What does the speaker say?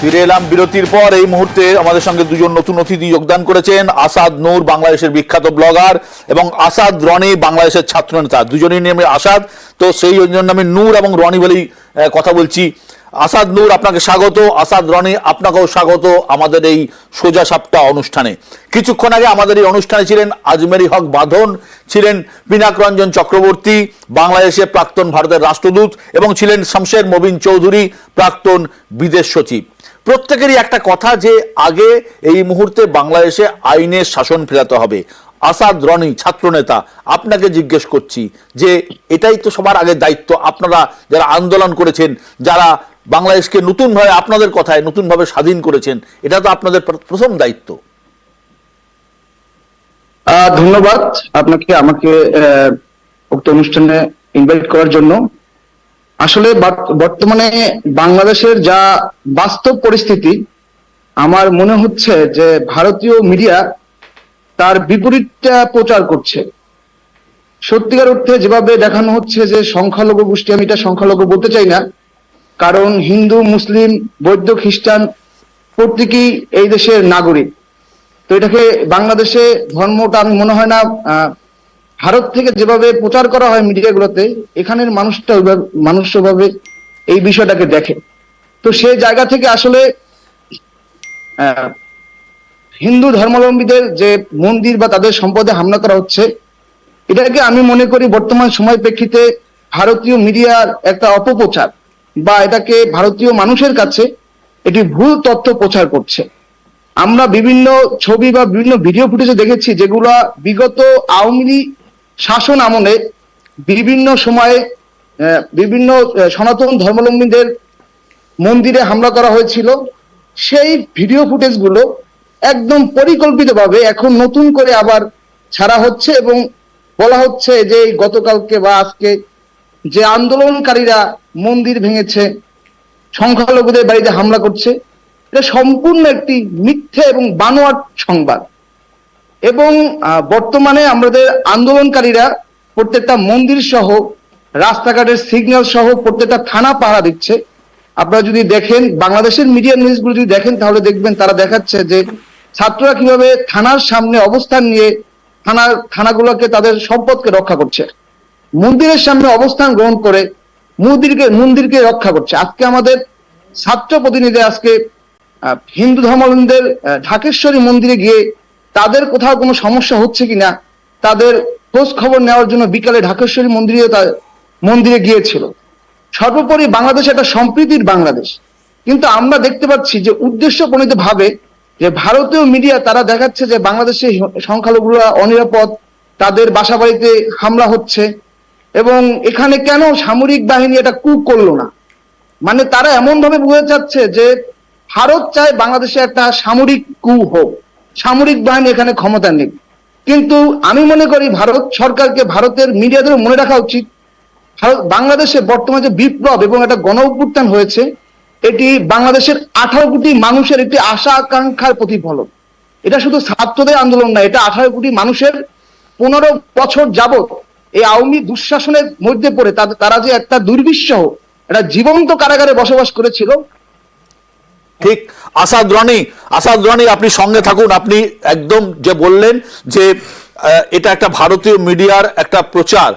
ফিরে এলাম বিরতির পর। এই মুহূর্তে আমাদের সঙ্গে দুজন নতুন অতিথি যোগদান করেছেন। আসাদ নূর, বাংলাদেশের বিখ্যাত ব্লগার, এবং আসাদ রনি, বাংলাদেশের ছাত্র নেতা। দুজনেই নামে আসাদ, তো সেই জন্য আমি নূর এবং রনি বলেই কথা বলছি। আসাদ নূর, আপনাকে স্বাগত। আসাদ রনি, আপনাকেও স্বাগত আমাদের এই সোজা সাপটা অনুষ্ঠানে। কিছুক্ষণ আগে আমাদের এই অনুষ্ঠানে ছিলেন আজমেরি হক বাঁধন, ছিলেন পিনাক রঞ্জন চক্রবর্তী, বাংলাদেশে প্রাক্তন ভারতের রাষ্ট্রদূত, এবং ছিলেন শামশের মবিন চৌধুরী, প্রাক্তন বিদেশ সচিব। প্রত্যেকেরই একটা কথা যে আগে এই মুহূর্তে বাংলাদেশে আইনের শাসন ফেরাতে হবে। আসাদ রনি, ছাত্রনেতা, আপনাকে জিজ্ঞেস করছি যে এটাই তো সবার আগে দায়িত্ব। আপনারা যারা আন্দোলন করেছেন, যারা বাংলাদেশকে নতুনভাবে, আপনাদের কথায় নতুনভাবে স্বাধীন করেছেন, এটা তো আপনাদের প্রথম দায়িত্ব। ধন্যবাদ আপনাকে আমাকে উক্ত অনুষ্ঠানে ইনভাইট করার জন্য। আসলে বর্তমানে বাংলাদেশের যা বাস্তব পরিস্থিতি, আমার মনে হচ্ছে যে ভারতীয় মিডিয়া তার বিপরীতটা প্রচার করছে। সত্যিকার অর্থে যেভাবে দেখানো হচ্ছে যে সংখ্যালঘু গোষ্ঠী, আমি এটা সংখ্যালঘু বলতে চাই না, কারণ হিন্দু, মুসলিম, বৌদ্ধ, খ্রিস্টান প্রত্যেকেই এই দেশের নাগরিক। তো এটাকে বাংলাদেশে ধর্মটা আমি মনে হয় না ভারত থেকে যেভাবে প্রচার করা হয় মিডিয়াগুলোতে, এখানের মানুষ ওইভাবে এই বিষয়টাকে দেখে। তো সেই জায়গা থেকে আসলে হিন্দু ধর্মাবলম্বীদের যে মন্দির বা তাদের সম্পদে হামলা করা হচ্ছে, এটাকে আমি মনে করি বর্তমান সময় প্রেক্ষিতে ভারতীয় মিডিয়ার একটা অপপ্রচার, বা এটাকে ভারতীয় মানুষের কাছে এটি ভুল তথ্য প্রচার করছে। আমরা বিভিন্ন ছবি বা বিভিন্ন ভিডিও ফুটেজে দেখেছি যেগুলা বিগত আওয়ামী লীগ শাসন আমলে বিভিন্ন সময়ে বিভিন্ন সনাতন ধর্মাবলম্বীদের মন্দিরে হামলা করা হয়েছিল। সেই ভিডিও ফুটেজগুলো একদম পরিকল্পিতভাবে এখন নতুন করে আবার ছাড়া হচ্ছে এবং বলা হচ্ছে যে গতকালকে বা আজকে যে আন্দোলনকারীরা মন্দির ভেঙেছে, সংখ্যালঘুদের বাড়িতে হামলা করছে, এটা সম্পূর্ণ একটি মিথ্যে এবং বানোয়াট সংবাদ। এবং বর্তমানে আমাদের আন্দোলনকারীরা প্রত্যেকটা মন্দির সহ, রাস্তাঘাটের সিগন্যাল সহ প্রত্যেকটা থানা পাহারা দিচ্ছে। আপনারা যদি দেখেন বাংলাদেশের মিডিয়া নিউজগুলো যদি দেখেন, তাহলে দেখবেন তারা দেখাচ্ছে যে ছাত্ররা কিভাবে থানার সামনে অবস্থান নিয়ে থানাগুলোকে, তাদের সম্পদকে রক্ষা করছে, মন্দিরের সামনে অবস্থান গ্রহণ করে মন্দিরকে রক্ষা করছে। আজকে আমাদের ছাত্র প্রতিনিধি আজকে হিন্দু ধর্মাবলম্বীদের ঢাকেশ্বরী মন্দিরে গিয়ে তাদের কোথাও কোনো সমস্যা হচ্ছে কিনা তাদের খোঁজ খবর নেওয়ার জন্য বিকালে ঢাকেশ্বরী মন্দিরে গিয়েছিল। সর্বোপরি বাংলাদেশ একটা সম্প্রীতির বাংলাদেশ, কিন্তু আমরা দেখতে পাচ্ছি যে উদ্দেশ্যপ্রণীত ভাবে যে ভারতীয় মিডিয়া তারা দেখাচ্ছে যে বাংলাদেশে সংখ্যালঘুরা অনিরাপদ, তাদের বাসা বাড়িতে হামলা হচ্ছে, এবং এখানে কেন সামরিক বাহিনী এটা কু করলো না। মানে তারা এমন ভাবে বোঝাতে চাচ্ছে যে ভারত চায় বাংলাদেশে একটা সামরিক কু হোক, সামরিক বাহিনী এখানে ক্ষমতা নেই। কিন্তু আমি মনে করি ভারত সরকারকে, ভারতের মিডিয়াদের মনে রাখা উচিত, বাংলাদেশে বর্তমানে যে বিপ্লব এবং একটা গণ অভ্যুত্থান হয়েছে, এটি বাংলাদেশের 18 কোটি মানুষের একটি আশা আকাঙ্ক্ষার প্রতিফলন। এটা শুধু ছাত্রদের আন্দোলন না, এটা 18 কোটি মানুষের 15 বছর যাবত এই আওয়ামী দুঃশাসনের মধ্যে পড়ে তারা যে একটা দুর্বিষহ একটা জীবন্ত কারাগারে বসবাস করেছিল। ঠিক। আসাদ রনি, আপনি সঙ্গে থাকুন। আপনি একদম যে বললেন যে এটা একটা ভারতীয় মিডিয়ার একটা প্রচার,